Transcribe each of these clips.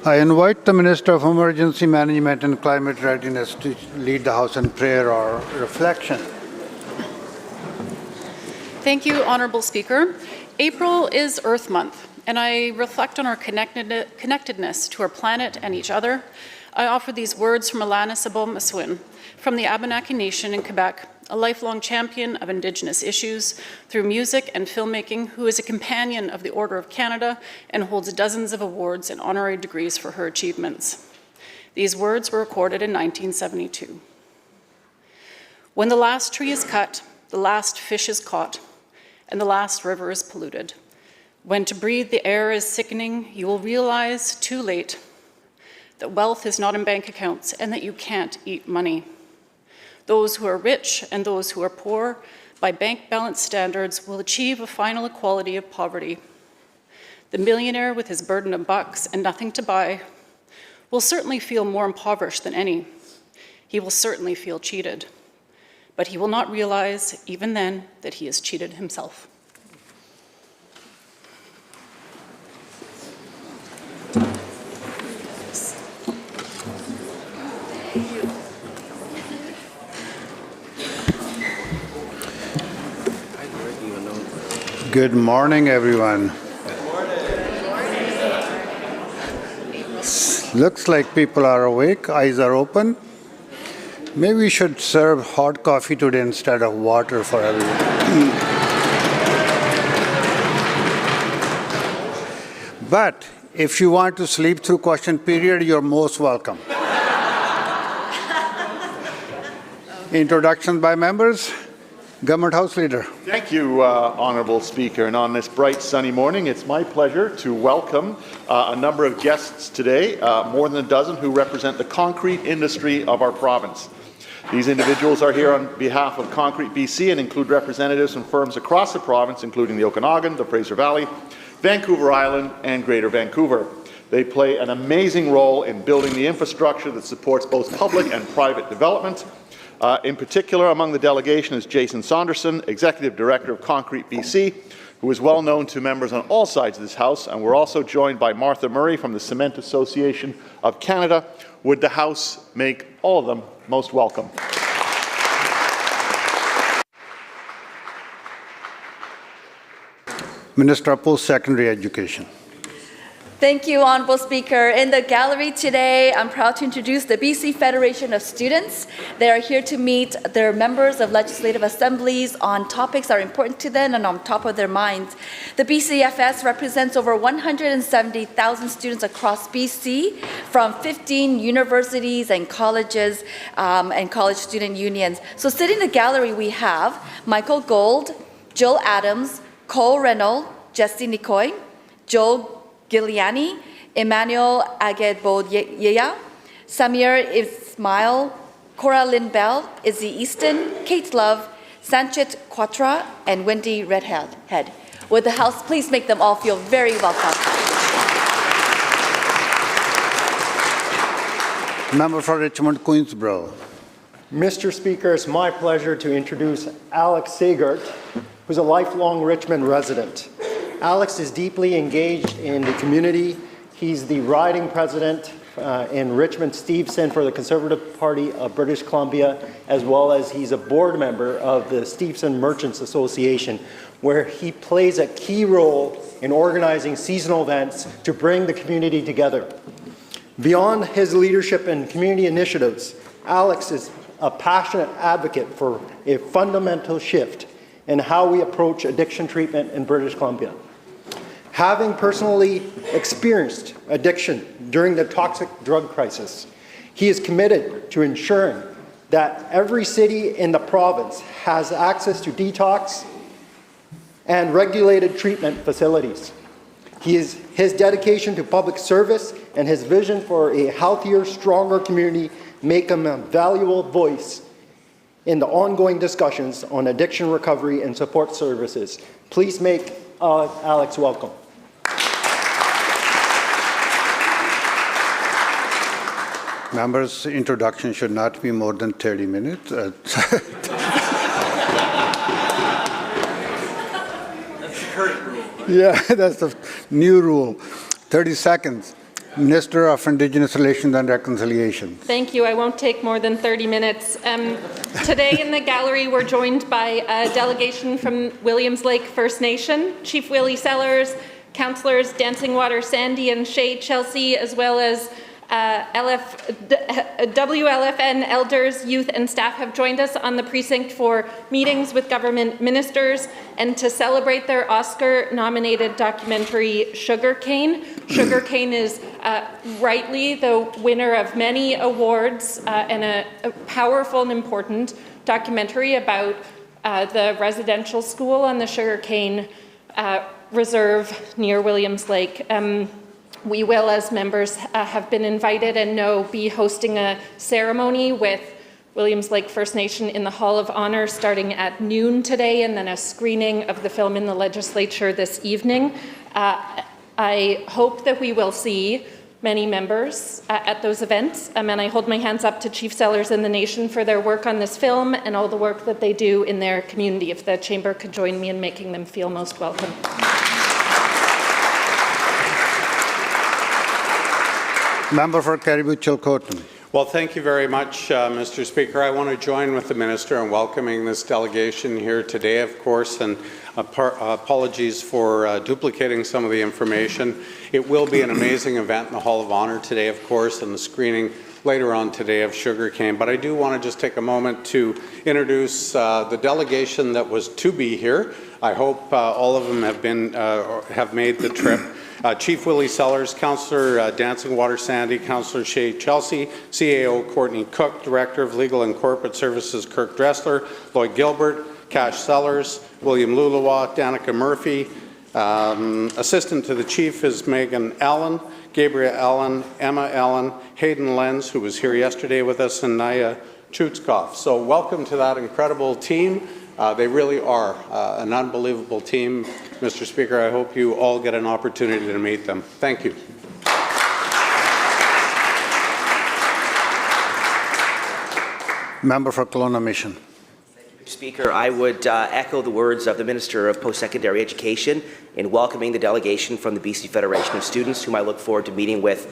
I invite the Minister of Emergency Management and Climate Readiness to lead the House in prayer or reflection. Thank you, Honourable Speaker. April is Earth Month, and I reflect on our connectedness to our planet and each other. I offer these words from Alana Sabot-Maswin from the Abenaki Nation in Quebec, a lifelong champion of Indigenous issues through music and filmmaking, who is a companion of the Order of Canada and holds dozens of awards and honorary degrees for her achievements. These words were recorded in 1972. When the last tree is cut, the last fish is caught, and the last river is polluted. When to breathe the air is sickening, you will realize too late that wealth is not in bank accounts and that you can't eat money. Those who are rich and those who are poor, by bank balance standards, will achieve a final equality of poverty. The millionaire with his burden of bucks and nothing to buy will certainly feel more impoverished than any. He will certainly feel cheated. But he will not realize, even then, that he has cheated himself. Good morning, everyone. Looks like people are awake, eyes are open. Maybe we should serve hot coffee today instead of water for everyone. But if you want to sleep through question period, you're most welcome. Introduction by members. Government House Leader. Thank you, Honourable Speaker. And on this bright, sunny morning, it's my pleasure to welcome a number of guests today, more than a dozen, who represent the concrete industry of our province. These individuals are here on behalf of Concrete BC and include representatives from firms across the province, including the Okanagan, the Fraser Valley, Vancouver Island, and Greater Vancouver. They play an amazing role in building the infrastructure that supports both public and private development. In particular, among the delegation is Jason Saunderson, Executive Director of Concrete BC, who is well known to members on all sides of this House, and we're also joined by Martha Murray from the Cement Association of Canada. Would the House make all of them most welcome? Minister of Post-Secondary Education. Thank you, Honourable Speaker. In the gallery today, I'm proud to introduce the BC Federation of Students. They are here to meet their members of legislative assemblies on topics that are important to them and on top of their minds. The BCFS represents over 170,000 students across BC from 15 universities and colleges and college student unions. So sitting in the gallery, we have Michael Gold, Jill Adams, Cole Reynolds, Jesse Nicoy, Joel Giuliani, Emmanuel Agedboyeya, Samir Ismail, Cora Lynn Bell, Izzy Easton, Kate Love, Sanchit Quatra, and Wendy Redhead. Would the House please make them all feel very welcome? Member for Richmond Queensborough. Mr. Speaker, it's my pleasure to introduce Alex Sagert, who's a lifelong Richmond resident. Alex is deeply engaged in the community. He's the riding president in Richmond Steveston for the Conservative Party of British Columbia, as well as he's a board member of the Steveston Merchants Association, where he plays a key role in organizing seasonal events to bring the community together. Beyond his leadership in community initiatives, Alex is a passionate advocate for a fundamental shift in how we approach addiction treatment in British Columbia. Having personally experienced addiction during the toxic drug crisis, he is committed to ensuring that every city in the province has access to detox and regulated treatment facilities. His dedication to public service and his vision for a healthier, stronger community make him a valuable voice in the ongoing discussions on addiction recovery and support services. Please make Alex welcome. Members' introduction should not be more than 30 minutes. That's the current rule. Yeah, that's the new rule. 30 seconds. Minister of Indigenous Relations and Reconciliation. Thank you. I won't take more than 30 minutes. Today in the gallery, we're joined by a delegation from Williams Lake First Nation, Chief Willie Sellers, Councillors Dancing Water Sandy and Shay Chelsea, as well as WLFN elders, youth and staff have joined us on the precinct for meetings with government ministers and to celebrate their Oscar-nominated documentary Sugarcane. Sugarcane is rightly the winner of many awards and a powerful and important documentary about the residential school on the Sugarcane Reserve near Williams Lake. We will, as members have been invited and know, be hosting a ceremony with Williams Lake First Nation in the Hall of Honor starting at noon today, and then a screening of the film in the legislature this evening. I hope that we will see many members at those events, and I hold my hands up to Chief Sellers and the Nation for their work on this film and all the work that they do in their community. If the Chamber could join me in making them feel most welcome. Member for Caribou-Chilcotin. Well, thank you very much, Mr. Speaker. I want to join with the Minister in welcoming this delegation here today, of course, and apologies for duplicating some of the information. It will be an amazing event in the Hall of Honor today, of course, and the screening later on today of Sugarcane. But I do want to just take a moment to introduce the delegation that was to be here. I hope all of them have made the trip. Chief Willie Sellers, Councillor Dancing Water Sandy, Councillor Shay Chelsea, CAO Courtney Cook, Director of Legal and Corporate Services Kirk Dressler, Lloyd Gilbert, Cash Sellers, William Lulawa, Danica Murphy. Assistant to the Chief is Megan Allen, Gabriel Allen, Emma Allen, Hayden Lenz, who was here yesterday with us, and Naya Chutskov. So welcome to that incredible team. They really are an unbelievable team. Mr. Speaker, I hope you all get an opportunity to meet them. Thank you. Member for Kelowna Mission. Thank you, Mr. Speaker. I would echo the words of the Minister of Post-Secondary Education in welcoming the delegation from the BC Federation of Students, whom I look forward to meeting with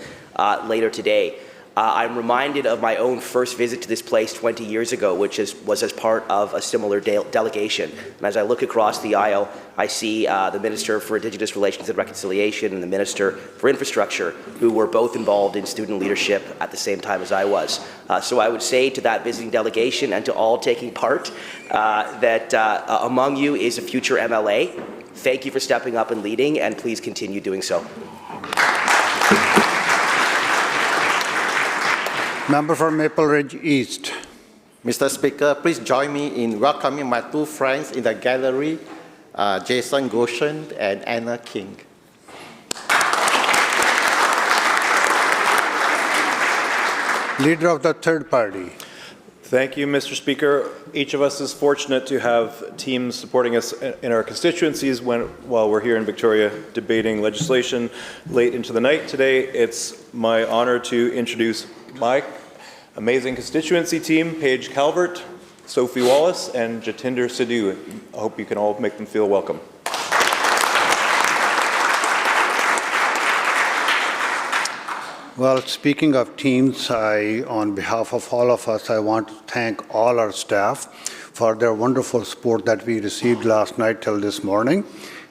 later today. I'm reminded of my own first visit to this place 20 years ago, which was as part of a similar delegation. And as I look across the aisle, I see the Minister for Indigenous Relations and Reconciliation and the Minister for Infrastructure, who were both involved in student leadership at the same time as I was. So I would say to that visiting delegation and to all taking part that among you is a future MLA. Thank you for stepping up and leading, and please continue doing so. Member for Maple Ridge East. Mr. Speaker, please join me in welcoming my two friends in the gallery, Jason Goshen and Anna King. Leader of the third party. Thank you, Mr. Speaker. Each of us is fortunate to have teams supporting us in our constituencies while we're here in Victoria debating legislation late into the night. Today, it's my honor to introduce my amazing constituency team, Paige Calvert, Sophie Wallace, and Jatinder Sidhu. I hope you can all make them feel welcome. Well, speaking of teams, on behalf of all of us, I want to thank all our staff for their wonderful support that we received last night till this morning.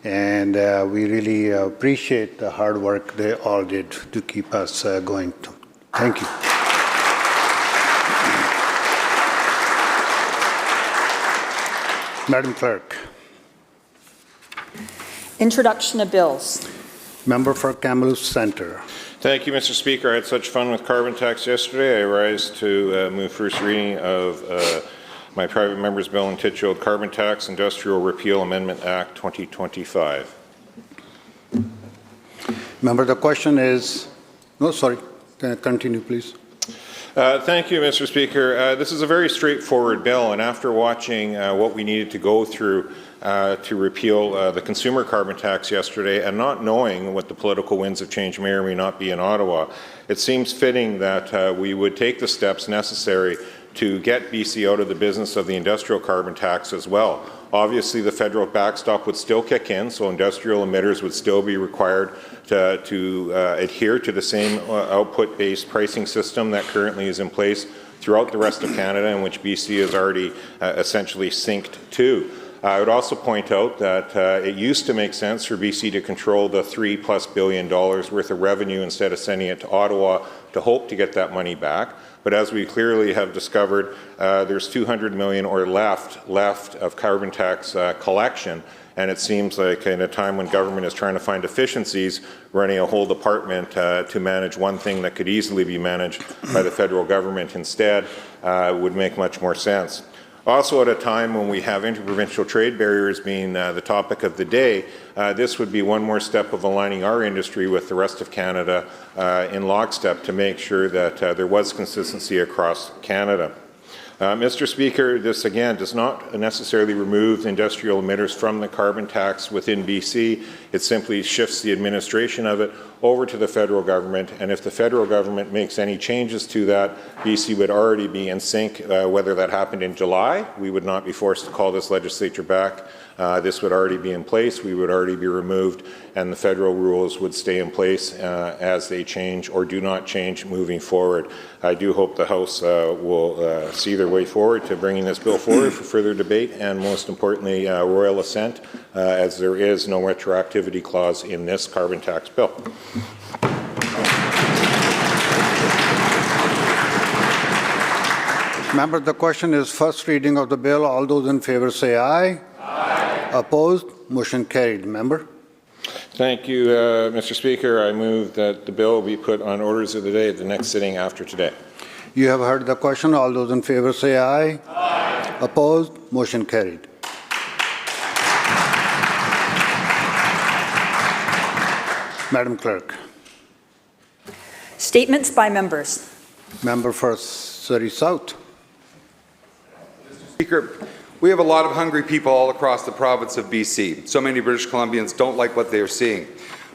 And we really appreciate the hard work they all did to keep us going. Thank you. Madam Clerk. Introduction of bills. Member for Kamloops Centre. Thank you, Mr. Speaker. I had such fun with carbon tax yesterday. I rise to move first reading of my private member's bill entitled Carbon Tax Industrial Repeal Amendment Act 2025. Member, the question is, no, sorry, can I continue, please? Thank you, Mr. Speaker. This is a very straightforward bill, and after watching what we needed to go through to repeal the consumer carbon tax yesterday and not knowing what the political winds of change may or may not be in Ottawa, it seems fitting that we would take the steps necessary to get BC out of the business of the industrial carbon tax as well. Obviously, the federal backstop would still kick in, so industrial emitters would still be required to adhere to the same output-based pricing system that currently is in place throughout the rest of Canada, and which BC is already essentially synced to. I would also point out that it used to make sense for BC to control the $3+ billion worth of revenue instead of sending it to Ottawa to hope to get that money back. But as we clearly have discovered, there's $200 million or left of carbon tax collection. And it seems like in a time when government is trying to find efficiencies, running a whole department to manage one thing that could easily be managed by the federal government instead would make much more sense. Also, at a time when we have interprovincial trade barriers being the topic of the day, this would be one more step of aligning our industry with the rest of Canada in lockstep to make sure that there was consistency across Canada. Mr. Speaker, this again does not necessarily remove industrial emitters from the carbon tax within BC. It simply shifts the administration of it over to the federal government, and if the federal government makes any changes to that, BC would already be in sync. Whether that happened in July, we would not be forced to call this legislature back. This would already be in place, we would already be removed, and the federal rules would stay in place as they change or do not change moving forward. I do hope the House will see their way forward to bringing this bill forward for further debate and, most importantly, royal assent, as there is no retroactivity clause in this carbon tax bill. Member, the question is first reading of the bill. All those in favor say aye. Aye. Opposed? Motion carried. Member. Thank you, Mr. Speaker. I move that the bill be put on orders of the day at the next sitting after today. You have heard the question. All those in favor say aye. Aye. Opposed? Motion carried. Madam Clerk. Statements by members. Member for Surrey South. Speaker, we have a lot of hungry people all across the province of BC. So many British Columbians don't like what they are seeing.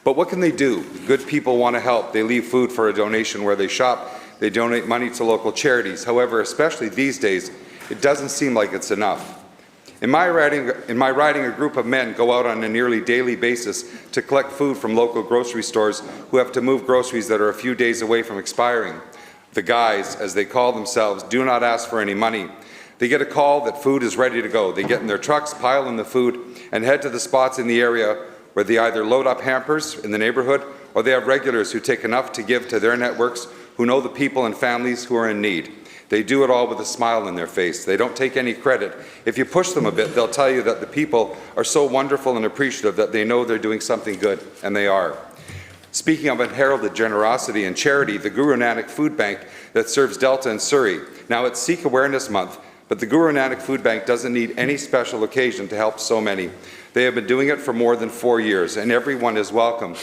But what can they do? Good people want to help. They leave food for a donation where they shop. They donate money to local charities. However, especially these days, it doesn't seem like it's enough. In my riding, a group of men go out on a nearly daily basis to collect food from local grocery stores who have to move groceries that are a few days away from expiring. The guys, as they call themselves, do not ask for any money. They get a call that food is ready to go. They get in their trucks, pile in the food, and head to the spots in the area where they either load up hampers in the neighborhood or they have regulars who take enough to give to their networks who know the people and families who are in need. They do it all with a smile on their face. They don't take any credit. If you push them a bit, they'll tell you that the people are so wonderful and appreciative that they know they're doing something good, and they are. Speaking of unheralded generosity and charity, the Guru Nanak Food Bank that serves Delta and Surrey. Now it's Sikh Awareness Month, but the Guru Nanak Food Bank doesn't need any special occasion to help so many. They have been doing it for more than 4 years, and everyone is welcome.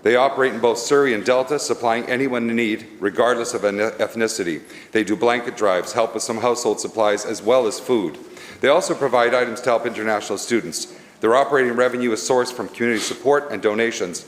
They operate in both Surrey and Delta, supplying anyone in need, regardless of ethnicity. They do blanket drives, help with some household supplies, as well as food. They also provide items to help international students. Their operating revenue is sourced from community support and donations.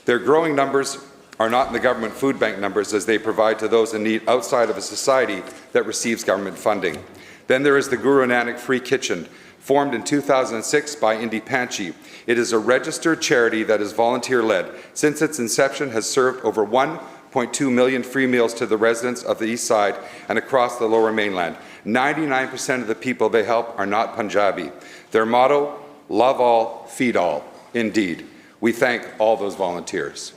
Their growing numbers are not in the government food bank numbers, as they provide to those in need outside of a society that receives government funding. Then there is the Guru Nanak Free Kitchen, formed in 2006 by Indi Panchi. It is a registered charity that is volunteer-led. Since its inception, has served over 1.2 million free meals to the residents of the East Side and across the Lower Mainland. 99% of the people they help are not Punjabi. Their motto, love all, feed all. Indeed. We thank all those volunteers.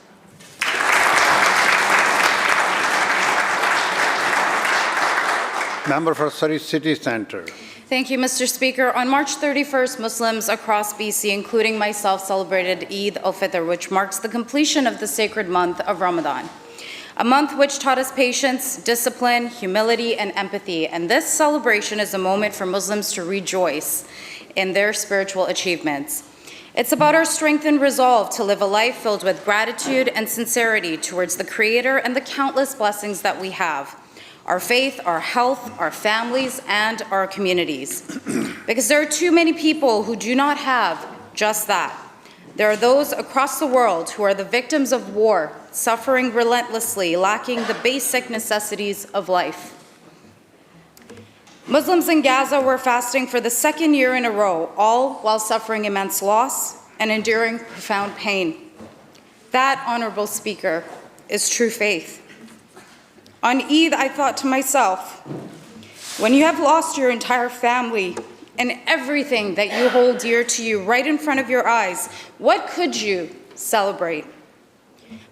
Member for Surrey City Centre. Thank you, Mr. Speaker. On March 31st, Muslims across BC, including myself, celebrated Eid al-Fitr, which marks the completion of the sacred month of Ramadan, a month which taught us patience, discipline, humility, and empathy. And this celebration is a moment for Muslims to rejoice in their spiritual achievements. It's about our strength and resolve to live a life filled with gratitude and sincerity towards the Creator and the countless blessings that we have. Our faith, our health, our families, and our communities. Because there are too many people who do not have just that. There are those across the world who are the victims of war, suffering relentlessly, lacking the basic necessities of life. Muslims in Gaza were fasting for the second year in a row, all while suffering immense loss and enduring profound pain. That, Honorable Speaker, is true faith. On Eid, I thought to myself, when you have lost your entire family and everything that you hold dear to you right in front of your eyes, what could you celebrate?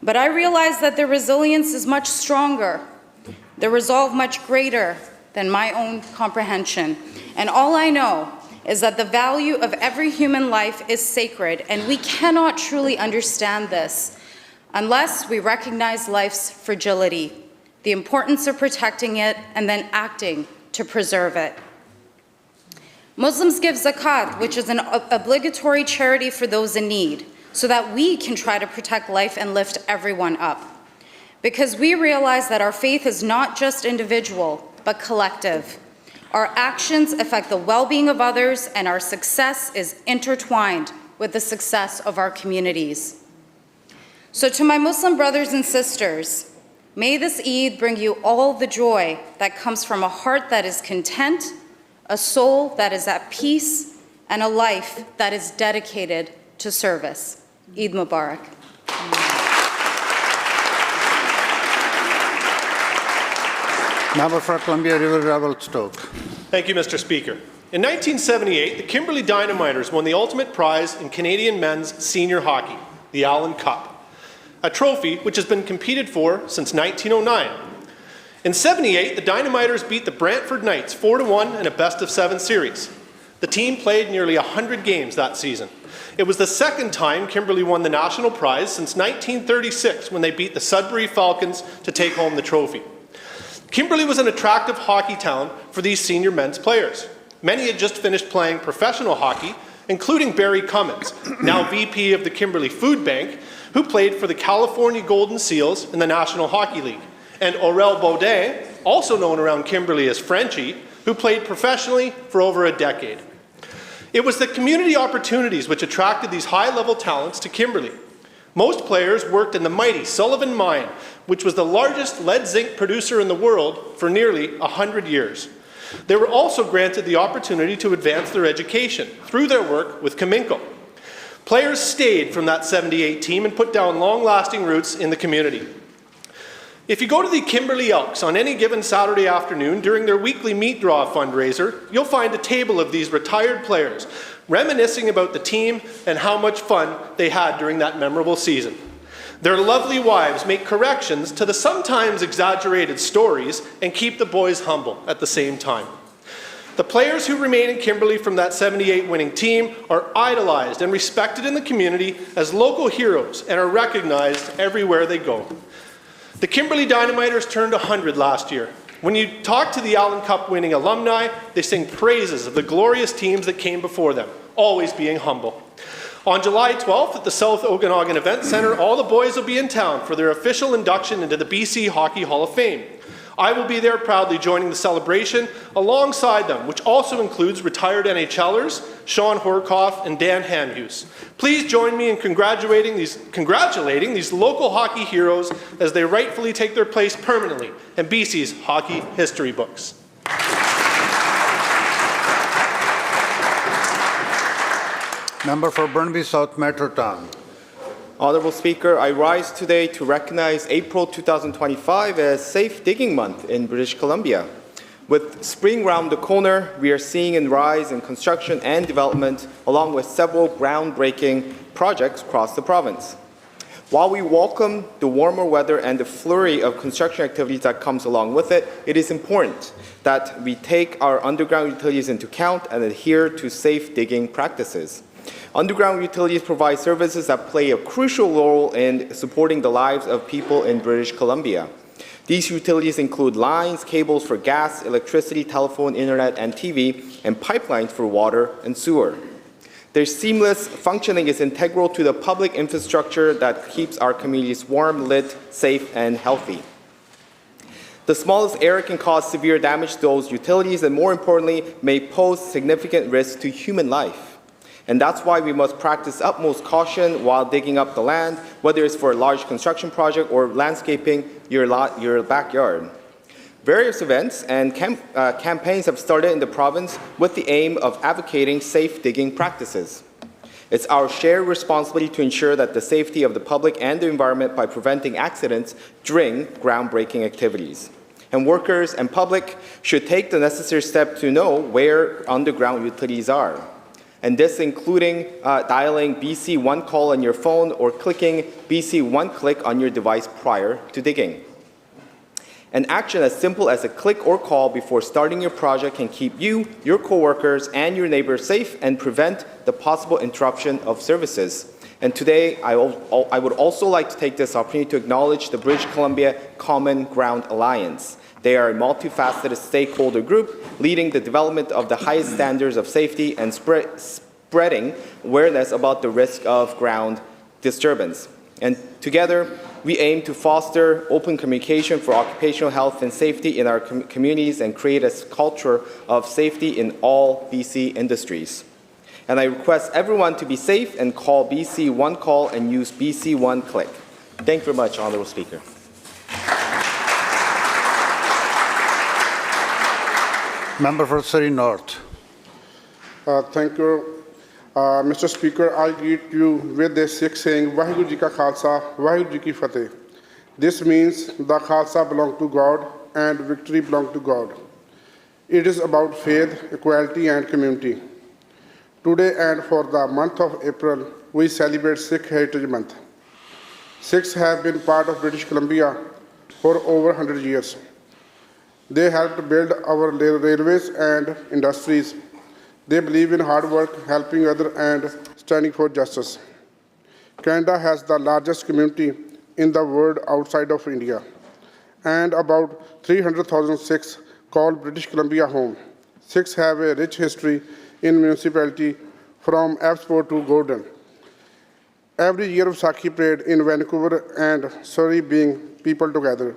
But I realized that their resilience is much stronger, their resolve much greater than my own comprehension. And all I know is that the value of every human life is sacred, and we cannot truly understand this unless we recognize life's fragility, the importance of protecting it, and then acting to preserve it. Muslims give zakat, which is an obligatory charity for those in need, so that we can try to protect life and lift everyone up. Because we realize that our faith is not just individual, but collective. Our actions affect the well-being of others, and our success is intertwined with the success of our communities. So to my Muslim brothers and sisters, may this Eid bring you all the joy that comes from a heart that is content, a soul that is at peace, and a life that is dedicated to service. Eid Mubarak. Member for Columbia River Revelstoke. Thank you, Mr. Speaker. In 1978, the Kimberley Dynamiters won the ultimate prize in Canadian men's senior hockey, the Allen Cup, a trophy which has been competed for since 1909. In 78, the Dynamiters beat the Brantford Knights 4-1 in a best-of-7 series. The team played nearly 100 games that season. It was the second time Kimberley won the national prize since 1936 when they beat the Sudbury Falcons to take home the trophy. Kimberley was an attractive hockey town for these senior men's players. Many had just finished playing professional hockey, including Barry Cummins, now VP of the Kimberley Food Bank, who played for the California Golden Seals in the National Hockey League, and Aurel Baudin, also known around Kimberley as Frenchie, who played professionally for over a decade. It was the community opportunities which attracted these high-level talents to Kimberley. Most players worked in the mighty Sullivan Mine, which was the largest lead-zinc producer in the world for nearly 100 years. They were also granted the opportunity to advance their education through their work with Cominco. Players stayed from that 78 team and put down long-lasting roots in the community. If you go to the Kimberley Elks on any given Saturday afternoon during their weekly meat draw fundraiser, you'll find a table of these retired players reminiscing about the team and how much fun they had during that memorable season. Their lovely wives make corrections to the sometimes exaggerated stories and keep the boys humble at the same time. The players who remain in Kimberley from that 78 winning team are idolized and respected in the community as local heroes and are recognized everywhere they go. The Kimberley Dynamiters turned 100 last year. When you talk to the Allen Cup winning alumni, they sing praises of the glorious teams that came before them, always being humble. On July 12th at the South Okanagan Event Centre, all the boys will be in town for their official induction into the BC Hockey Hall of Fame. I will be there proudly joining the celebration alongside them, which also includes retired NHLers, Sean Horkoff and Dan Hamhuis. Please join me in congratulating these local hockey heroes as they rightfully take their place permanently in BC's hockey history books. Member for Burnaby South Metrotown. Honourable Speaker, I rise today to recognize April 2025 as Safe Digging Month in British Columbia. With spring round the corner, we are seeing a rise in construction and development, along with several groundbreaking projects across the province. While we welcome the warmer weather and the flurry of construction activities that comes along with it, it is important that we take our underground utilities into account and adhere to safe digging practices. Underground utilities provide services that play a crucial role in supporting the lives of people in British Columbia. These utilities include lines, cables for gas, electricity, telephone, internet, and TV, and pipelines for water and sewer. Their seamless functioning is integral to the public infrastructure that keeps our communities warm, lit, safe, and healthy. The smallest error can cause severe damage to those utilities and, more importantly, may pose significant risk to human life. And that's why we must practice utmost caution while digging up the land, whether it's for a large construction project or landscaping your backyard. Various events and campaigns have started in the province with the aim of advocating safe digging practices. It's our shared responsibility to ensure that the safety of the public and the environment by preventing accidents during groundbreaking activities. And workers and public should take the necessary step to know where underground utilities are. And this including dialing BC One Call on your phone or clicking BC One Click on your device prior to digging. An action as simple as a click or call before starting your project can keep you, your coworkers, and your neighbors safe and prevent the possible interruption of services. And today, I would also like to take this opportunity to acknowledge the British Columbia Common Ground Alliance. They are a multifaceted stakeholder group leading the development of the highest standards of safety and spreading awareness about the risk of ground disturbance. And together, we aim to foster open communication for occupational health and safety in our communities and create a culture of safety in all BC industries. And I request everyone to be safe and call BC One Call and use BC One Click. Thank you very much, Honourable Speaker. Member for Surrey North. Thank you. Mr. Speaker, I greet you with the Sikh saying, Vaheguru Ji Ka Khalsa, Vaheguru Ji Ki Fateh. This means the Khalsa belongs to God and victory belongs to God. It is about faith, equality and community. Today and for the month of April, we celebrate Sikh Heritage Month. Sikhs have been part of British Columbia for over 100 years. They helped build our railways and industries. They believe in hard work, helping others, and standing for justice. Canada has the largest community in the world outside of India, and about 300,000 Sikhs call British Columbia home. Sikhs have a rich history in municipality from Epsom to Gordon. Every year of Sakhi parade in Vancouver and Surrey bring people together.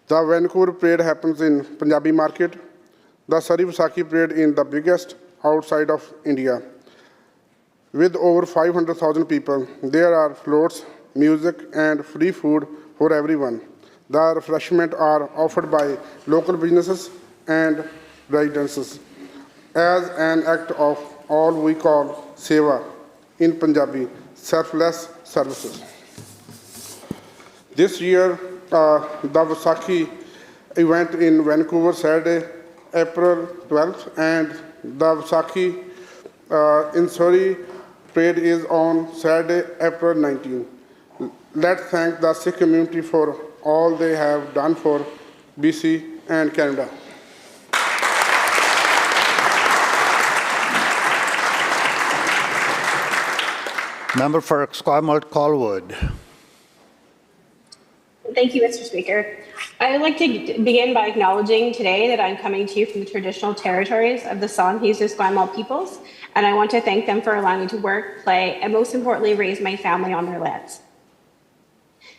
The Vancouver parade happens in Punjabi Market. The Surrey Vaisakhi parade is the biggest outside of India. With over 500,000 people, there are floats, music, and free food for everyone. The refreshments are offered by local businesses and residents as an act of all we call seva, in Punjabi, selfless services. This year, the Vaisakhi event in Vancouver, Saturday, April 12th, and the Vaisakhi in Surrey parade is on Saturday, April 19th. Let's thank the Sikh community for all they have done for BC and Canada. Member for Esquimalt Colwood. Thank you, Mr. Speaker. I would like to begin by acknowledging today that I'm coming to you from the traditional territories of the Songhees Esquimalt peoples, and I want to thank them for allowing me to work, play, and most importantly, raise my family on their lands.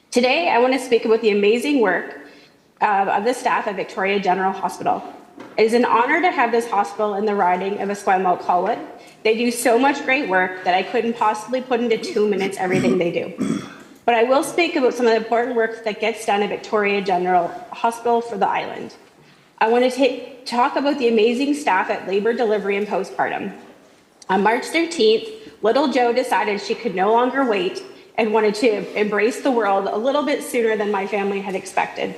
Today, I want to speak about the amazing work of the staff at Victoria General Hospital. It is an honor to have this hospital in the riding of Esquimalt Colwood. They do so much great work that I couldn't possibly put into 2 minutes everything they do. But I will speak about some of the important work that gets done at Victoria General Hospital for the island. I want to talk about the amazing staff at labor, delivery, and postpartum. On March 13th, little Jo decided she could no longer wait and wanted to embrace the world a little bit sooner than my family had expected.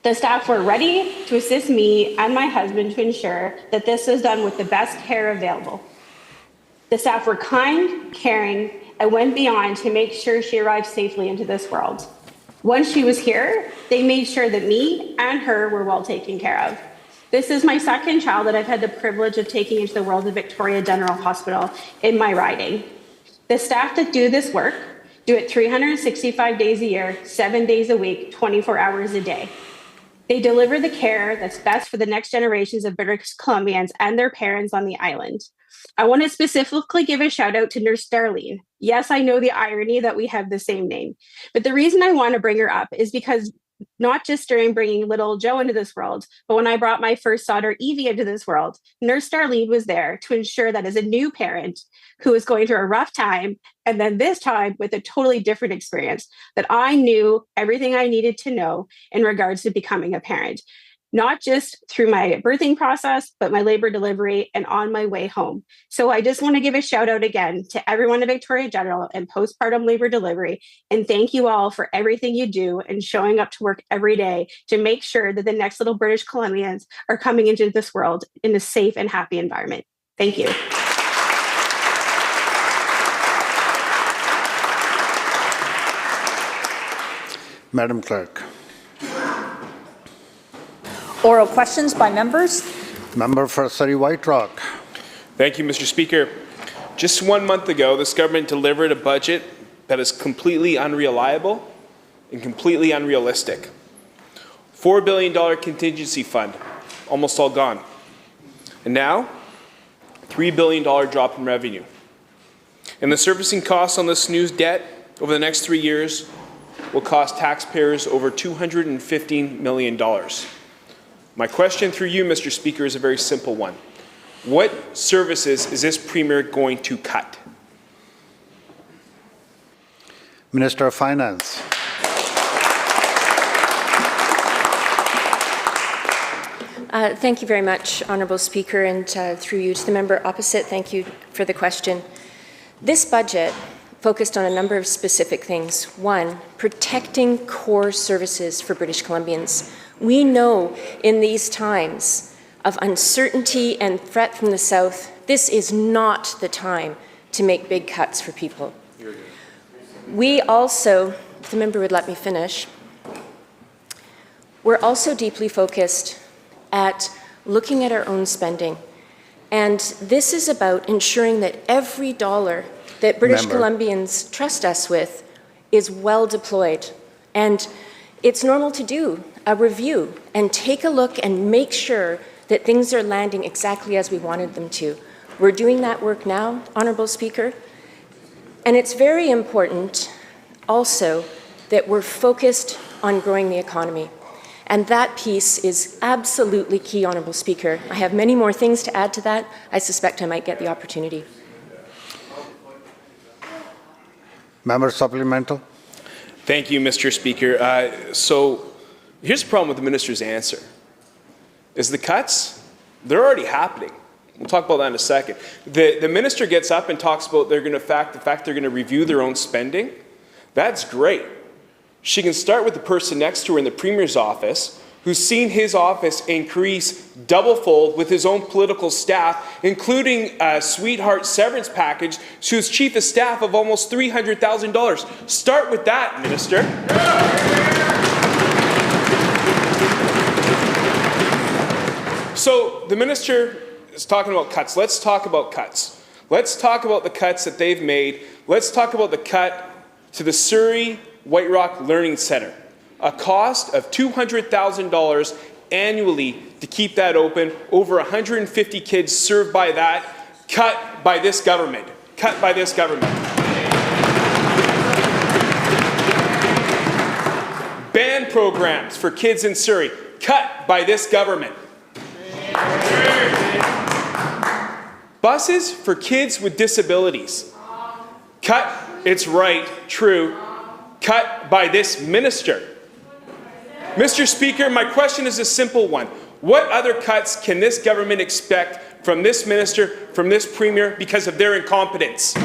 The staff were ready to assist me and my husband to ensure that this was done with the best care available. The staff were kind, caring, and went beyond to make sure she arrived safely into this world. Once she was here, they made sure that me and her were well taken care of. This is my second child that I've had the privilege of taking into the world of Victoria General Hospital in my riding. The staff that do this work do it 365 days a year, 7 days a week, 24 hours a day. They deliver the care that's best for the next generations of British Columbians and their parents on the island. I want to specifically give a shout out to Nurse Darlene. Yes, I know the irony that we have the same name, but the reason I want to bring her up is because not just during bringing little Joe into this world, but when I brought my first daughter, Evie, into this world, Nurse Darlene was there to ensure that as a new parent who was going through a rough time, and then this time with a totally different experience, that I knew everything I needed to know in regards to becoming a parent. Not just through my birthing process, but my labor delivery and on my way home. So I just want to give a shout out again to everyone at Victoria General and postpartum labor delivery. And thank you all for everything you do and showing up to work every day to make sure that the next little British Columbians are coming into this world in a safe and happy environment. Thank you. Madam Clerk. Oral questions by members. Member for Surrey White Rock. Thank you, Mr. Speaker. Just 1 month ago, this government delivered a budget that is completely unreliable and completely unrealistic. $4 billion contingency fund, almost all gone. And now, $3 billion drop in revenue. And the servicing costs on this new debt over the next 3 years will cost taxpayers over $215 million. My question through you, Mr. Speaker, is a very simple one. What services is this Premier going to cut? Minister of Finance. Thank you very much, Honourable Speaker, and through you to the member opposite, thank you for the question. This budget focused on a number of specific things. One, protecting core services for British Columbians. We know in these times of uncertainty and threat from the South, this is not the time to make big cuts for people. We also, if the member would let me finish, we're also deeply focused at looking at our own spending. And this is about ensuring that every dollar that British Columbians trust us with is well deployed. And it's normal to do a review and take a look and make sure that things are landing exactly as we wanted them to. We're doing that work now, Honourable Speaker. And it's very important also that we're focused on growing the economy. And that piece is absolutely key, Honourable Speaker. I have many more things to add to that. I suspect I might get the opportunity. Member supplemental. Thank you, Mr. Speaker. So here's the problem with the minister's answer. Is the cuts, they're already happening. We'll talk about that in a second. The minister gets up and talks about the fact they're going to review their own spending. That's great. She can start with the person next to her in the Premier's office who's seen his office increase double-fold with his own political staff, including a sweetheart severance package to his chief of staff of almost $300,000. Start with that, Minister. So the minister is talking about cuts. Let's talk about cuts. Let's talk about the cuts that they've made. Let's talk about the cut to the Surrey White Rock Learning Centre, a cost of $200,000 annually to keep that open, over 150 kids served by that, cut by this government. Cut by this government. Band programs for kids in Surrey, cut by this government. Buses for kids with disabilities, cut, it's right, true, cut by this minister. Mr. Speaker, my question is a simple one. What other cuts can this government expect from this minister, from this Premier, because of their incompetence?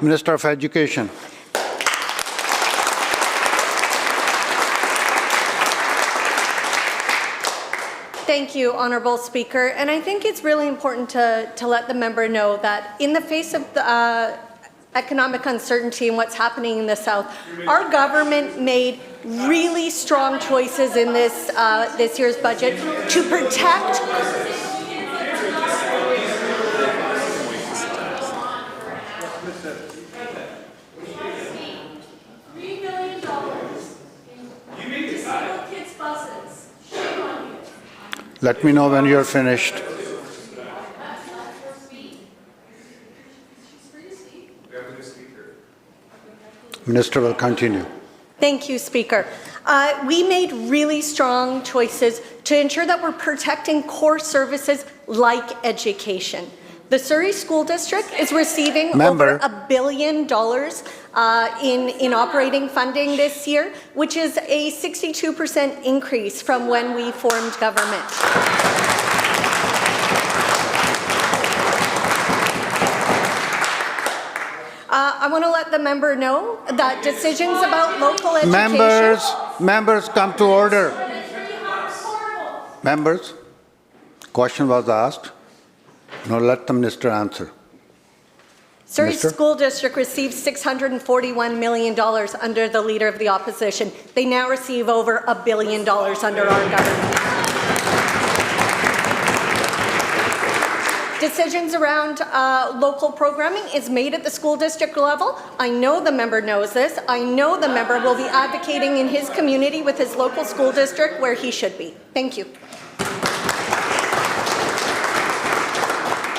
Minister of Education. Thank you, Honourable Speaker. And I think it's really important to let the member know that in the face of the economic uncertainty and what's happening in the South, our government made really strong choices in this this year's budget to protect Let me know when you're finished. Minister will continue. Thank you, Speaker. We made really strong choices to ensure that we're protecting core services like education. The Surrey School District is receiving over $1 billion in operating funding this year, which is a 62% increase from when we formed government. I want to let the member know that decisions about local education... Members, come to order. Members, question was asked. Now let the minister answer. Surrey School District received $641 million under the Leader of the Opposition. They now receive over $1 billion under our government. Decisions around local programming is made at the school district level. I know the member knows this. I know the member will be advocating in his community with his local school district where he should be. Thank you.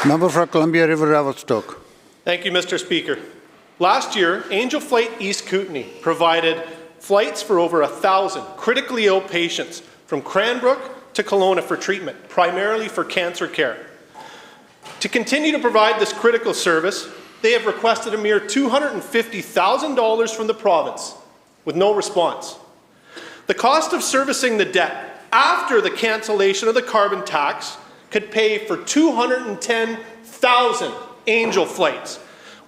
Member for Columbia River Revelstoke. Thank you, Mr. Speaker. Last year, Angel Flight East Kootenay provided flights for over 1,000 critically ill patients from Cranbrook to Kelowna for treatment, primarily for cancer care. To continue to provide this critical service, they have requested a mere $250,000 from the province, with no response. The cost of servicing the debt after the cancellation of the carbon tax could pay for 210,000 Angel flights.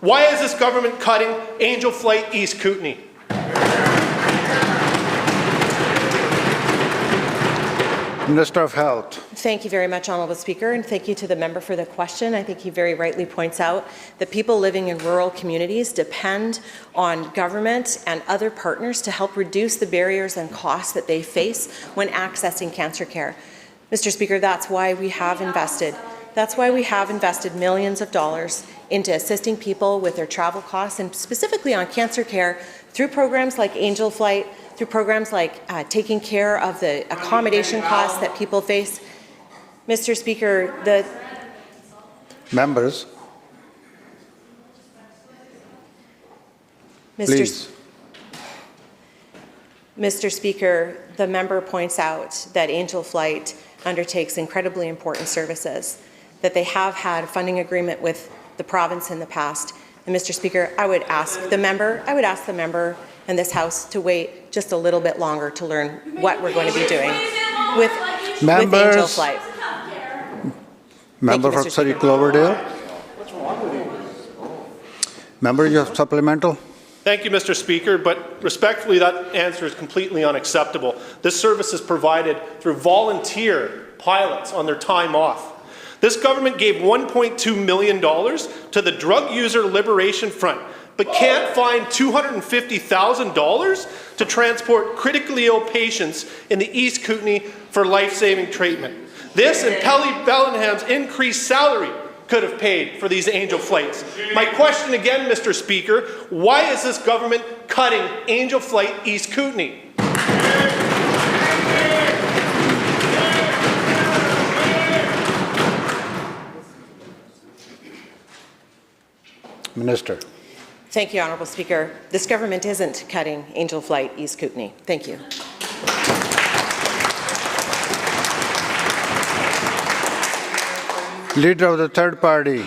Why is this government cutting Angel Flight East Kootenay? Minister of Health. Thank you very much, Honourable Speaker, and thank you to the member for the question. I think he very rightly points out that people living in rural communities depend on government and other partners to help reduce the barriers and costs that they face when accessing cancer care. Mr. Speaker, that's why we have invested millions of dollars into assisting people with their travel costs, and specifically on cancer care through programs like Angel Flight, through programs like taking care of the accommodation costs that people face. Mr. Speaker, Members. Please. Mr. Speaker, the member points out that Angel Flight undertakes incredibly important services, that they have had a funding agreement with the province in the past. And Mr. Speaker, I would ask the member and this House to wait just a little bit longer to learn what we're going to be doing with Angel Flight. Member for Surrey Cloverdale. Member, you have supplemental? Thank you, Mr. Speaker, but respectfully, that answer is completely unacceptable. This service is provided through volunteer pilots on their time off. This government gave $1.2 million to the Drug User Liberation Front, but can't find $250,000 to transport critically ill patients in the East Kootenay for life-saving treatment. This and Pelly Bellingham's increased salary could have paid for these Angel flights. My question again, Mr. Speaker, why is this government cutting Angel Flight East Kootenay? Minister. Thank you, Honourable Speaker. This government isn't cutting Angel Flight East Kootenay. Thank you. Leader of the third party.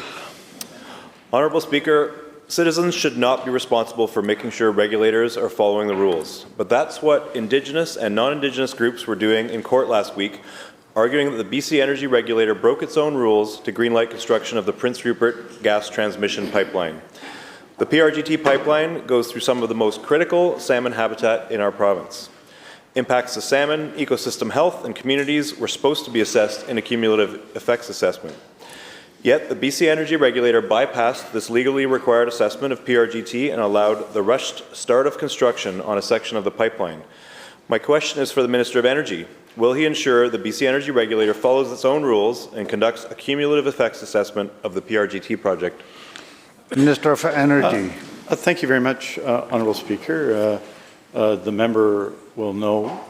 Honourable Speaker, citizens should not be responsible for making sure regulators are following the rules. But that's what Indigenous and non-Indigenous groups were doing in court last week, arguing that the BC Energy Regulator broke its own rules to greenlight construction of the Prince Rupert gas transmission pipeline. The PRGT pipeline goes through some of the most critical salmon habitat in our province. Impacts to salmon, ecosystem health, and communities were supposed to be assessed in a cumulative effects assessment. Yet the BC Energy Regulator bypassed this legally required assessment of PRGT and allowed the rushed start of construction on a section of the pipeline. My question is for the Minister of Energy. Will he ensure the BC Energy Regulator follows its own rules and conducts a cumulative effects assessment of the PRGT project? Minister of Energy. Thank you very much, Honourable Speaker. The member will know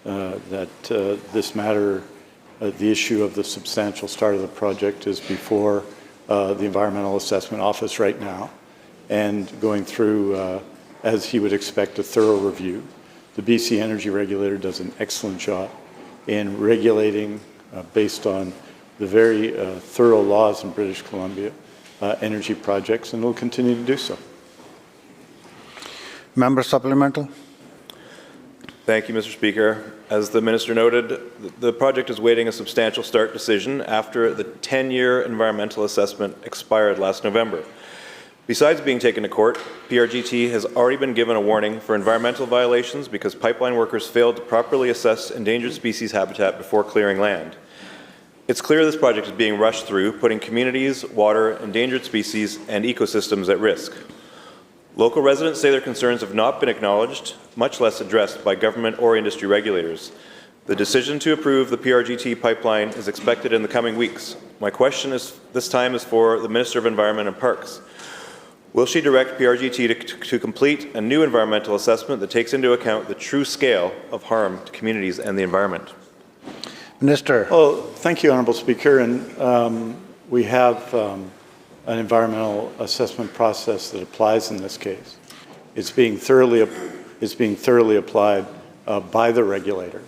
that this matter, the issue of the substantial start of the project, is before the Environmental Assessment Office right now, and going through as he would expect, a thorough review. The BC Energy Regulator does an excellent job in regulating based on the very thorough laws in British Columbia, energy projects, and will continue to do so. Member supplemental. Thank you, Mr. Speaker. As the Minister noted, the project is waiting a substantial start decision after the 10-year environmental assessment expired last November. Besides being taken to court, PRGT has already been given a warning for environmental violations because pipeline workers failed to properly assess endangered species habitat before clearing land. It's clear this project is being rushed through, putting communities, water, endangered species, and ecosystems at risk. Local residents say their concerns have not been acknowledged, much less addressed by government or industry regulators. The decision to approve the PRGT pipeline is expected in the coming weeks. My question this time is for the Minister of Environment and Parks. Will she direct PRGT to complete a new environmental assessment that takes into account the true scale of harm to communities and the environment? Minister. Well, thank you, Honourable Speaker. And we have an environmental assessment process that applies in this case. It's being thoroughly applied by the regulator.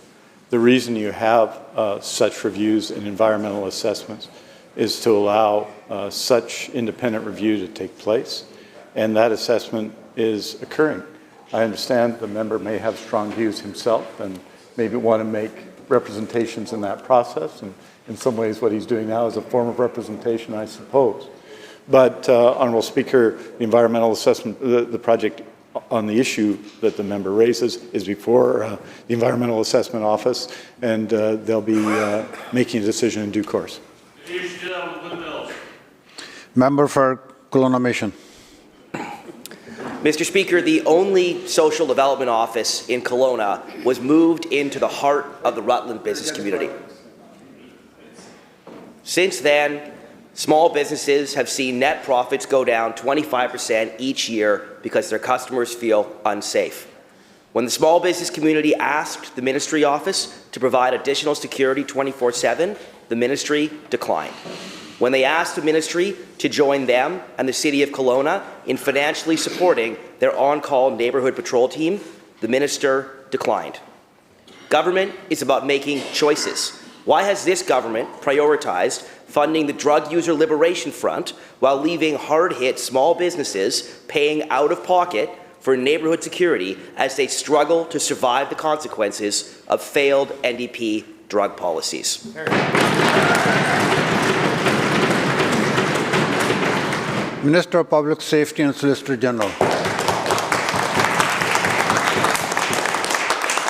The reason you have such reviews in environmental assessments is to allow such independent review to take place, and that assessment is occurring. I understand the member may have strong views himself and maybe want to make representations in that process, and in some ways what he's doing now is a form of representation, I suppose. But, Honourable Speaker, the environmental assessment, the project on the issue that the member raises is before the Environmental Assessment Office, and they'll be making a decision in due course. Member for Kelowna Mission. Mr. Speaker, the only social development office in Kelowna was moved into the heart of the Rutland business community. Since then, small businesses have seen net profits go down 25% each year because their customers feel unsafe. When the small business community asked the ministry office to provide additional security 24/7, the ministry declined. When they asked the ministry to join them and the City of Kelowna in financially supporting their on-call neighbourhood patrol team, the minister declined. Government is about making choices. Why has this government prioritized funding the Drug User Liberation Front while leaving hard-hit small businesses paying out of pocket for neighbourhood security as they struggle to survive the consequences of failed NDP drug policies? Minister of Public Safety and Solicitor General.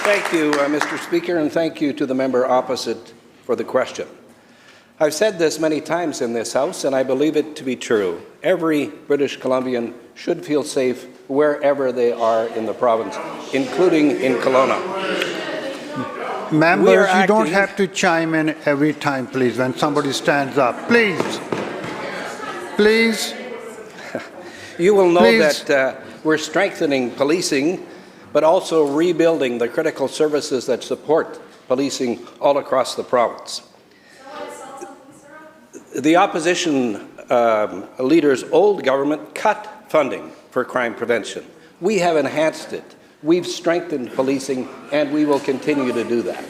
Thank you, Mr. Speaker, and thank you to the member opposite for the question. I've said this many times in this House, and I believe it to be true. Every British Columbian should feel safe wherever they are in the province, including in Kelowna. Members, you don't have to chime in every time, please, when somebody stands up. Please. Please. You will know that we're strengthening policing, but also rebuilding the critical services that support policing all across the province. The opposition leader's old government cut funding for crime prevention. We have enhanced it. We've strengthened policing, and we will continue to do that.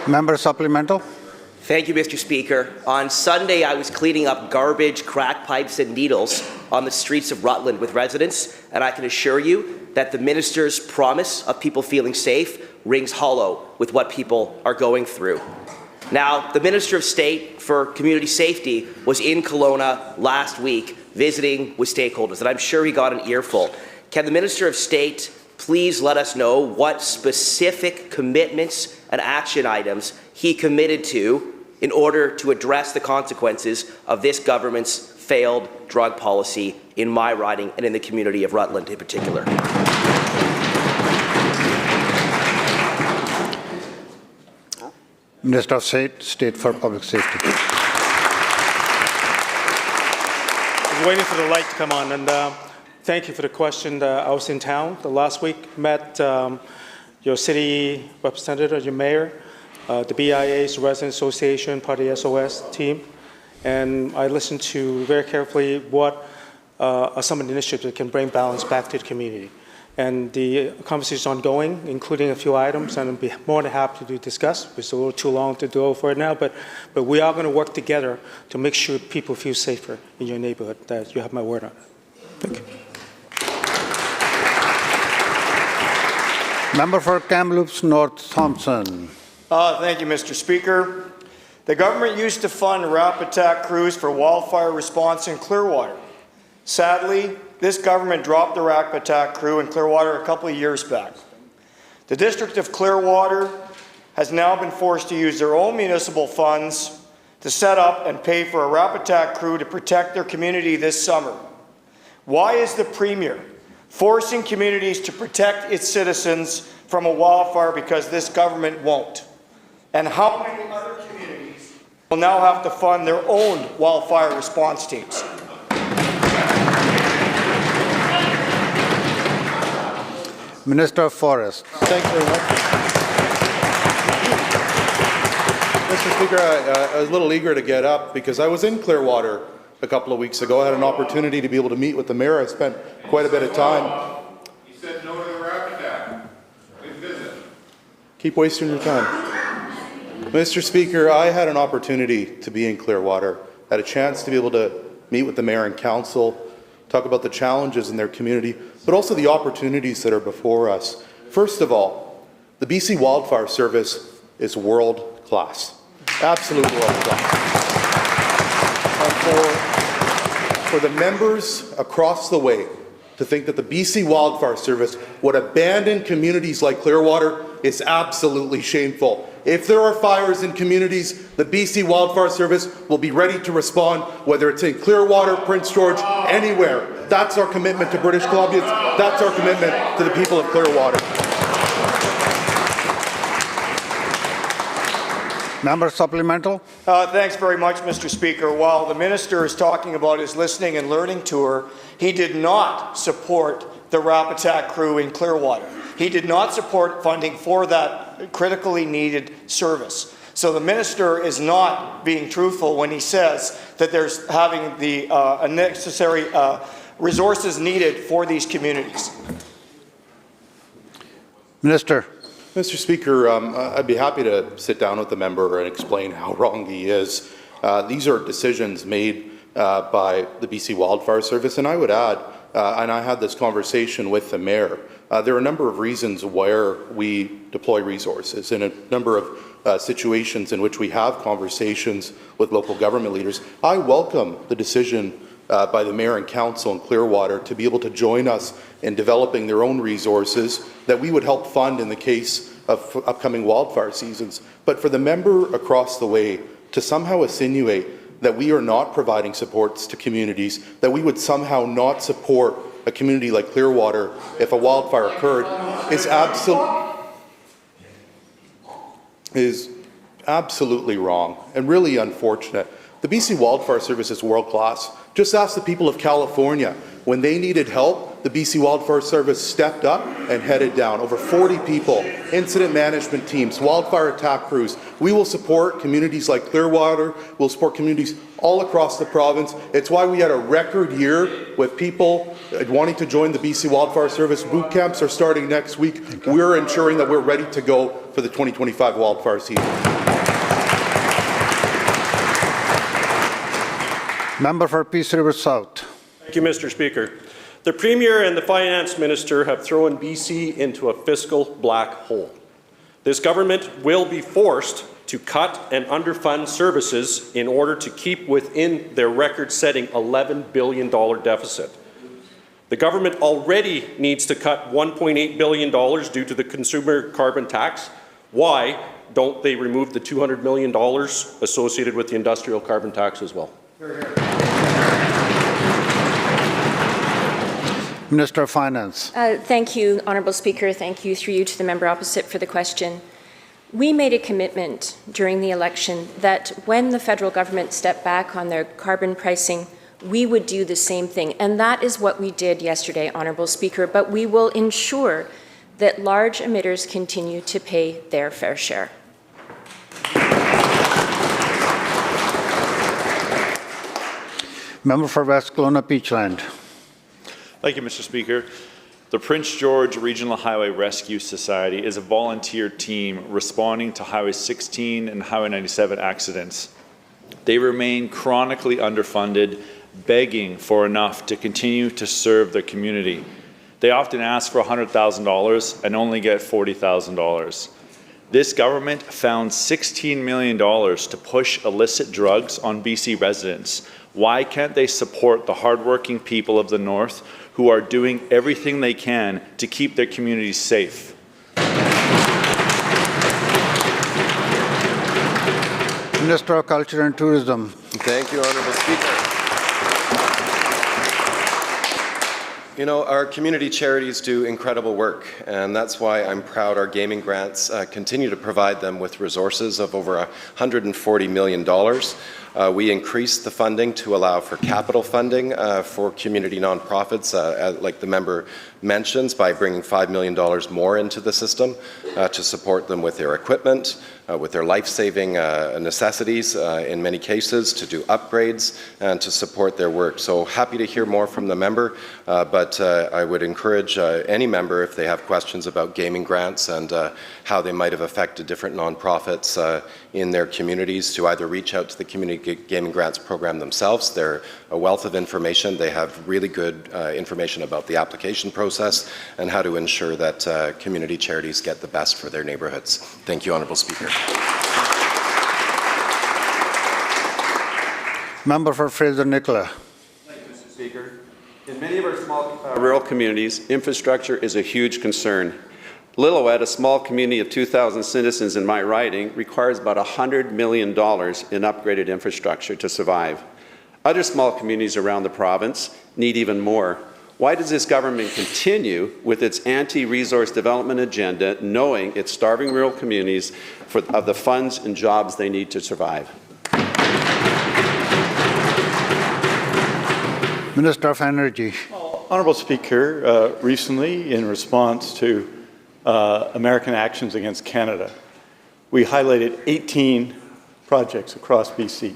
Member supplemental. Thank you, Mr. Speaker. On Sunday, I was cleaning up garbage, crack pipes, and needles on the streets of Rutland with residents, and I can assure you that the minister's promise of people feeling safe rings hollow with what people are going through. Now, the Minister of State for Community Safety was in Kelowna last week visiting with stakeholders, and I'm sure he got an earful. Can the Minister of State please let us know what specific commitments and action items he committed to in order to address the consequences of this government's failed drug policy in my riding and in the community of Rutland in particular? Minister of State for Public Safety. I was waiting for the light to come on, and thank you for the question. I was in town the last week, met your city representative, your mayor, the BIA's Resident Association, Party SOS team, and I listened to very carefully what are some of the initiatives that can bring balance back to the community. And the conversation is ongoing, including a few items, and I'd be more than happy to discuss. It's a little too long to go for it now, but we are going to work together to make sure people feel safer in your neighborhood. That you have my word on it. Thank you. Member for Kamloops North Thompson. Thank you, Mr. Speaker. The government used to fund rapid attack crews for wildfire response in Clearwater. Sadly, this government dropped the rapid attack crew in Clearwater a couple of years back. The District of Clearwater has now been forced to use their own municipal funds to set up and pay for a rapid attack crew to protect their community this summer. Why is the Premier forcing communities to protect its citizens from a wildfire because this government won't? And how many other communities will now have to fund their own wildfire response teams? Minister of Forest. Thanks very much. Mr. Speaker, I was a little eager to get up because I was in Clearwater a couple of weeks ago. I had an opportunity to be able to meet with the mayor. I spent quite a bit of time. You said no to the rapid attack. Please visit. Keep wasting your time. Mr. Speaker, I had an opportunity to be in Clearwater. I had a chance to be able to meet with the mayor and council, talk about the challenges in their community, but also the opportunities that are before us. First of all, the BC Wildfire Service is world class, absolute world class. And for the members across the way to think that the BC Wildfire Service would abandon communities like Clearwater is absolutely shameful. If there are fires in communities, the BC Wildfire Service will be ready to respond, whether it's in Clearwater, Prince George, anywhere. That's our commitment to British Columbians. That's our commitment to the people of Clearwater. Member supplemental. Thanks very much, Mr. Speaker. While the minister is talking about his listening and learning tour, he did not support the rapid attack crew in Clearwater. He did not support funding for that critically needed service. So the minister is not being truthful when he says that there's having the necessary resources needed for these communities. Minister. Mr. Speaker, I'd be happy to sit down with the member and explain how wrong he is. These are decisions made by the BC Wildfire Service, and I would add, and I had this conversation with the mayor, there are a number of reasons where we deploy resources and a number of situations in which we have conversations with local government leaders. I welcome the decision by the mayor and council in Clearwater to be able to join us in developing their own resources that we would help fund in the case of upcoming wildfire seasons. But for the member across the way to somehow insinuate that we are not providing supports to communities, that we would somehow not support a community like Clearwater if a wildfire occurred is absolutely wrong and really unfortunate. The BC Wildfire Service is world class. Just ask the people of California. When they needed help, the BC Wildfire Service stepped up and headed down. Over 40 people, incident management teams, wildfire attack crews. We will support communities like Clearwater. We'll support communities all across the province. It's why we had a record year with people wanting to join the BC Wildfire Service. Boot camps are starting next week. We're ensuring that we're ready to go for the 2025 wildfire season. Member for Peace River South. Thank you, Mr. Speaker. The Premier and the Finance Minister have thrown BC into a fiscal black hole. This government will be forced to cut and underfund services in order to keep within their record-setting $11 billion deficit. The government already needs to cut $1.8 billion due to the consumer carbon tax. Why don't they remove the $200 million associated with the industrial carbon tax as well? Minister of Finance. Thank you, Honourable Speaker. Thank you, through you, to the member opposite for the question. We made a commitment during the election that when the federal government stepped back on their carbon pricing, we would do the same thing. And that is what we did yesterday, Honourable Speaker. But we will ensure that large emitters continue to pay their fair share. Member for West Kelowna Peachland. Thank you, Mr. Speaker. The Prince George Regional Highway Rescue Society is a volunteer team responding to Highway 16 and Highway 97 accidents. They remain chronically underfunded, begging for enough to continue to serve their community. They often ask for $100,000 and only get $40,000. This government found $16 million to push illicit drugs on BC residents. Why can't they support the hardworking people of the North who are doing everything they can to keep their communities safe? Minister of Culture and Tourism. Thank you, Honourable Speaker. You know, our community charities do incredible work, and that's why I'm proud our gaming grants continue to provide them with resources of over $140 million. We increased the funding to allow for capital funding for community nonprofits, like the member mentions, by bringing $5 million more into the system to support them with their equipment, with their life-saving necessities in many cases, to do upgrades and to support their work. So happy to hear more from the member, but I would encourage any member, if they have questions about gaming grants and how they might have affected different nonprofits in their communities, to either reach out to the Community Gaming Grants Program themselves. They're a wealth of information. They have really good information about the application process and how to ensure that community charities get the best for their neighborhoods. Thank you, Honourable Speaker. Member for Fraser-Nicola. Thank you, Mr. Speaker. In many of our small rural communities, infrastructure is a huge concern. Lillooet, a small community of 2,000 citizens in my riding, requires about $100 million in upgraded infrastructure to survive. Other small communities around the province need even more. Why does this government continue with its anti-resource development agenda, knowing it's starving rural communities of the funds and jobs they need to survive? Minister of Energy. Honourable Speaker, recently in response to American actions against Canada, we highlighted 18 projects across BC.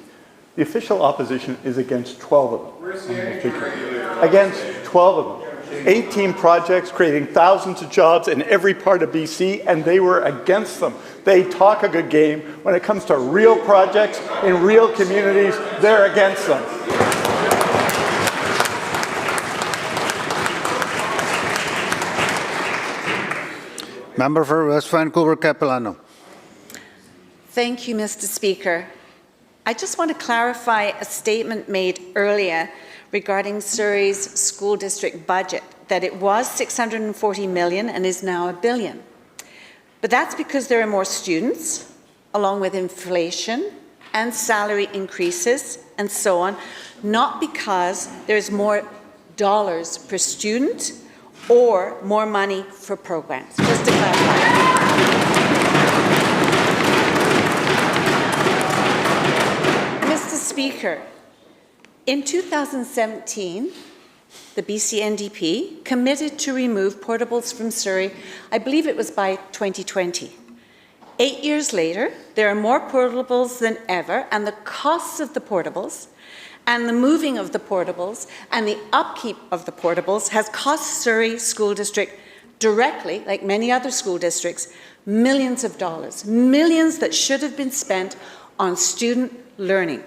The official opposition is against 12 of them. Against 12 of them. 18 projects creating thousands of jobs in every part of BC, and they were against them. They talk a good game. When it comes to real projects in real communities, they're against them. Member for West Vancouver Capilano. Thank you, Mr. Speaker. I just want to clarify a statement made earlier regarding Surrey's school district budget, that it was $640 million and is now $1 billion. But that's because there are more students, along with inflation and salary increases and so on, not because there's more dollars per student or more money for programs. Just to clarify. Speaker, in 2017, the BC NDP committed to remove portables from Surrey. I believe it was by 2020. 8 years later, there are more portables than ever, and the costs of the portables and the moving of the portables and the upkeep of the portables has cost Surrey School District directly, like many other school districts, millions of dollars, millions that should have been spent on student learning.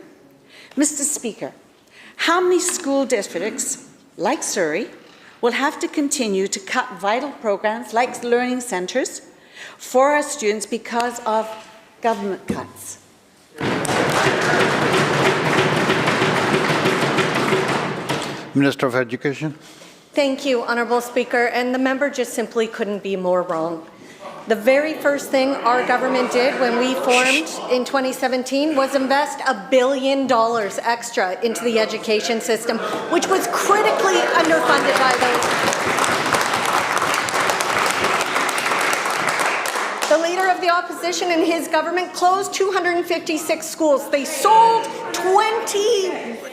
Mr. Speaker, how many school districts, like Surrey, will have to continue to cut vital programs like learning centres for our students because of government cuts? Minister of Education. Thank you, Honourable Speaker, and the member just simply couldn't be more wrong. The very first thing our government did when we formed in 2017 was invest $1 billion extra into the education system, which was critically underfunded by those. The Leader of the Opposition and his government closed 256 schools. They sold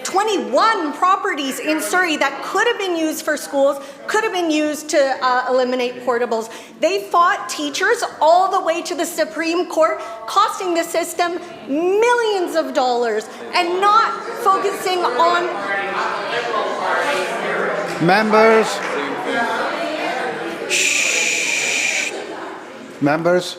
21 properties in Surrey that could have been used for schools, could have been used to eliminate portables. They fought teachers all the way to the Supreme Court, costing the system millions of dollars and not focusing on Members. Shh. Members.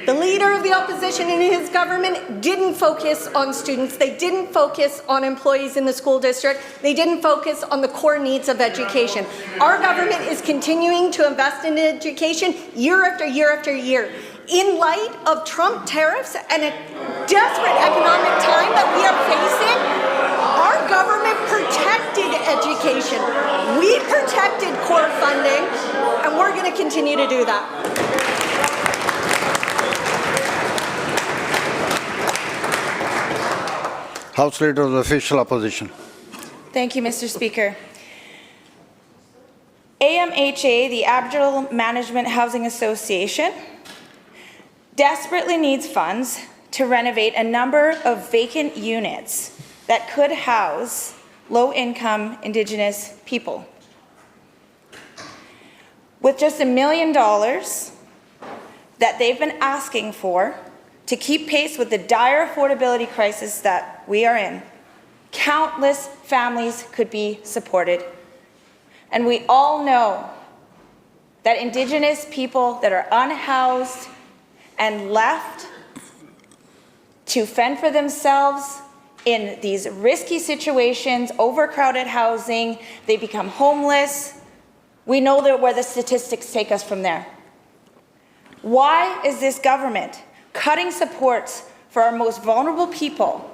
The leader of the opposition in his government didn't focus on students. They didn't focus on employees in the school district. They didn't focus on the core needs of education. Our government is continuing to invest in education year after year after year. In light of Trump tariffs and a desperate economic time that we are facing, our government protected education. We protected core funding, and we're going to continue to do that. House Leader of the Official Opposition. Thank you, Mr. Speaker. AMHA, the Aboriginal Management Housing Association, desperately needs funds to renovate a number of vacant units that could house low-income Indigenous people. With just $1 million that they've been asking for to keep pace with the dire affordability crisis that we are in, countless families could be supported. And we all know that Indigenous people that are unhoused and left to fend for themselves in these risky situations, overcrowded housing, they become homeless. We know that where the statistics take us from there. Why is this government cutting supports for our most vulnerable people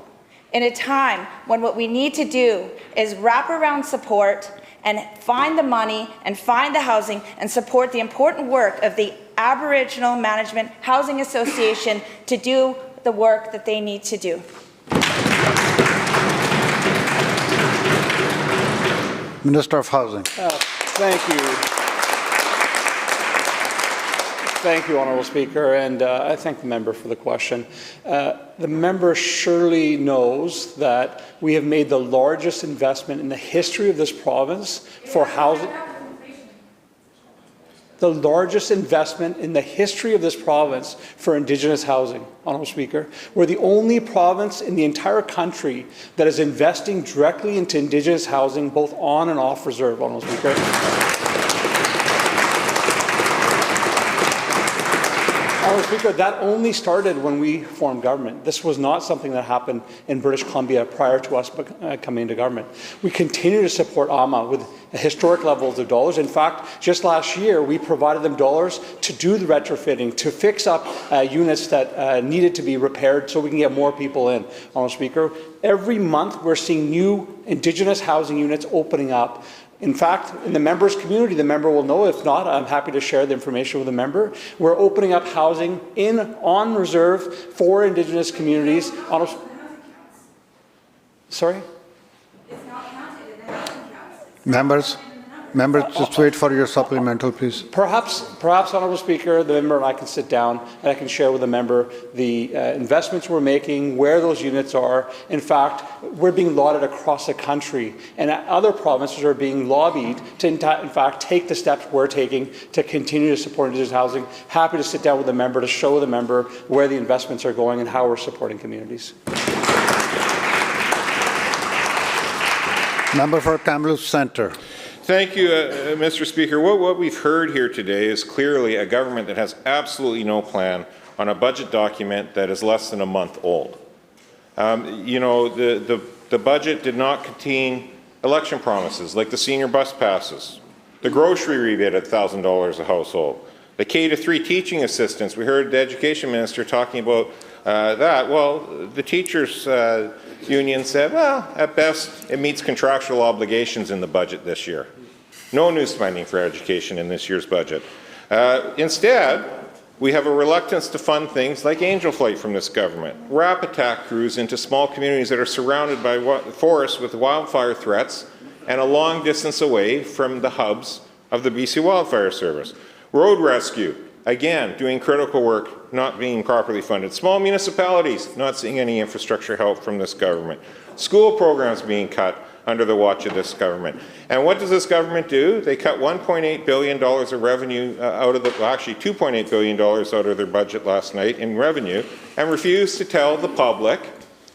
in a time when what we need to do is wrap around support and find the money and find the housing and support the important work of the Aboriginal Management Housing Association to do the work that they need to do? Minister of Housing. Thank you. Thank you, Honourable Speaker, and I thank the member for the question. The member surely knows that we have made the largest investment in the history of this province for housing. The largest investment in the history of this province for Indigenous housing, Honourable Speaker. We're the only province in the entire country that is investing directly into Indigenous housing, both on and off reserve, Honourable Speaker. Honourable Speaker, that only started when we formed government. This was not something that happened in British Columbia prior to us coming into government. We continue to support AMA with historic levels of dollars. In fact, just last year, we provided them dollars to do the retrofitting, to fix up units that needed to be repaired so we can get more people in, Honourable Speaker. Every month, we're seeing new Indigenous housing units opening up. In fact, in the member's community, the member will know. If not, I'm happy to share the information with the member. We're opening up housing on reserve for Indigenous communities. Sorry? Members, just wait for your supplemental, please. Perhaps, Honourable Speaker, the member and I can sit down and I can share with the member the investments we're making, where those units are. In fact, we're being lauded across the country, and other provinces are being lobbied to, in fact, take the steps we're taking to continue to support Indigenous housing. Happy to sit down with the member to show the member where the investments are going and how we're supporting communities. Member for Kamloops Centre. Thank you, Mr. Speaker. What we've heard here today is clearly a government that has absolutely no plan on a budget document that is less than a month old. You know, the budget did not contain election promises like the senior bus passes, the grocery rebate at $1,000 a household, the K-3 teaching assistants. We heard the Education Minister talking about that. Well, the teachers' union said, well, at best, it meets contractual obligations in the budget this year. No new spending for education in this year's budget. Instead, we have a reluctance to fund things like Angel Flight from this government, RAP attack crews into small communities that are surrounded by forests with wildfire threats and a long distance away from the hubs of the BC Wildfire Service. Road rescue, again, doing critical work, not being properly funded. Small municipalities, not seeing any infrastructure help from this government. School programs being cut under the watch of this government. And what does this government do? They cut $1.8 billion of revenue out of the, well, actually $2.8 billion out of their budget last night in revenue, and refuse to tell the public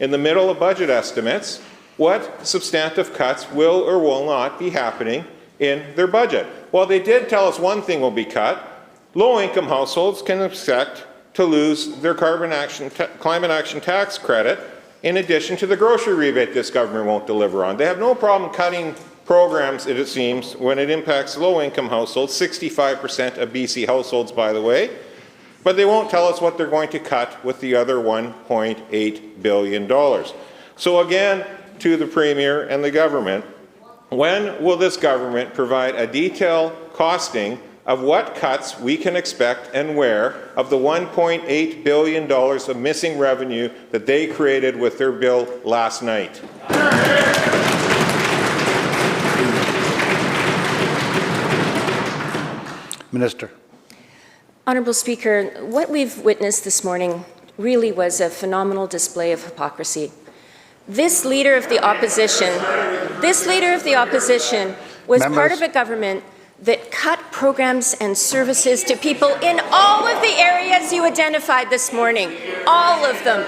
in the middle of budget estimates what substantive cuts will or will not be happening in their budget. Well, they did tell us one thing will be cut. Low-income households can expect to lose their climate action tax credit in addition to the grocery rebate this government won't deliver on. They have no problem cutting programs, it seems, when it impacts low-income households, 65% of BC households, by the way, but they won't tell us what they're going to cut with the other $1.8 billion. So again, to the Premier and the government, when will this government provide a detailed costing of what cuts we can expect and where of the $1.8 billion of missing revenue that they created with their bill last night? Minister. Honourable Speaker, what we've witnessed this morning really was a phenomenal display of hypocrisy. This leader of the opposition was part of a government that cut programs and services to people in all of the areas you identified this morning. All of them.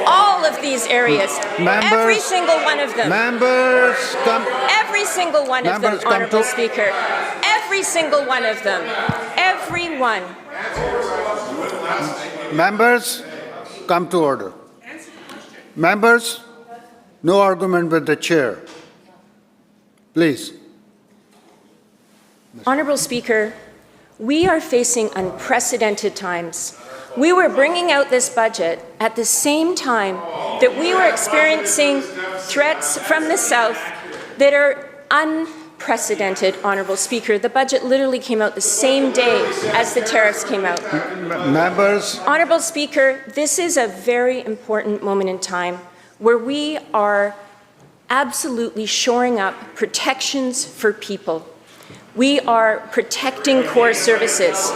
All of these areas. Every single one of them. Every single one of them, Honourable Speaker. Every single one of them. Every one. Members, come to order. Members, no argument with the chair. Please. Honourable Speaker, we are facing unprecedented times. We were bringing out this budget at the same time that we were experiencing threats from the South that are unprecedented, Honourable Speaker. The budget literally came out the same day as the tariffs came out. Members. Honourable Speaker, this is a very important moment in time where we are absolutely shoring up protections for people. We are protecting core services.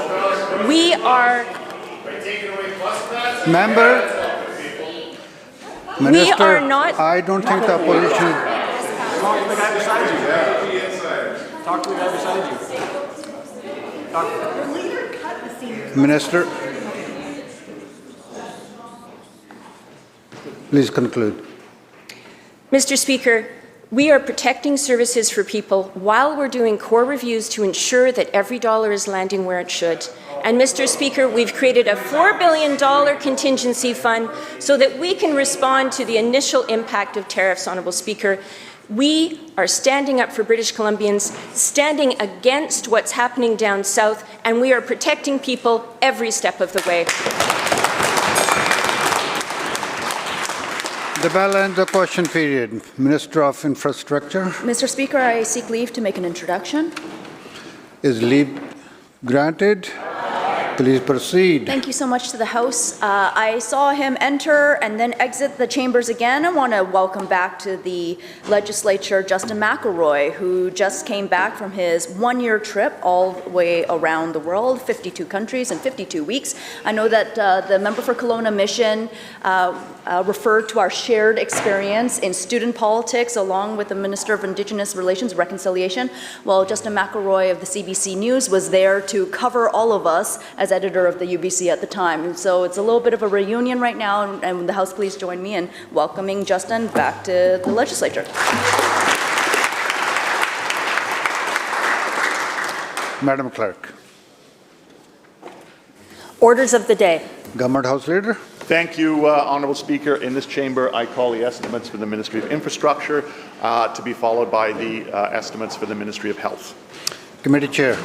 We are... Minister, we are not... I don't think the opposition... Talk to the guy beside you. Talk to the guy beside you. Minister, please conclude. Mr. Speaker, we are protecting services for people while we're doing core reviews to ensure that every dollar is landing where it should. And Mr. Speaker, we've created a $4 billion contingency fund so that we can respond to the initial impact of tariffs, Honourable Speaker. We are standing up for British Columbians, standing against what's happening down south, and we are protecting people every step of the way. The bell ends the question period. Minister of Infrastructure. Mr. Speaker, I seek leave to make an introduction. Is leave granted? Please proceed. Thank you so much to the House. I saw him enter and then exit the chambers again. I want to welcome back to the legislature Justin McElroy, who just came back from his one-year trip all the way around the world, 52 countries in 52 weeks. I know that the member for Kelowna Mission referred to our shared experience in student politics along with the Minister of Indigenous Relations Reconciliation. Well, Justin McElroy of the CBC News was there to cover all of us as editor of the UBC at the time. And so it's a little bit of a reunion right now, and the House, please join me in welcoming Justin back to the legislature. Madam Clerk. Orders of the day. Government House Leader. Thank you, Honourable Speaker. In this chamber, I call the estimates for the Ministry of Infrastructure to be followed by the estimates for the Ministry of Health. Committee Chair.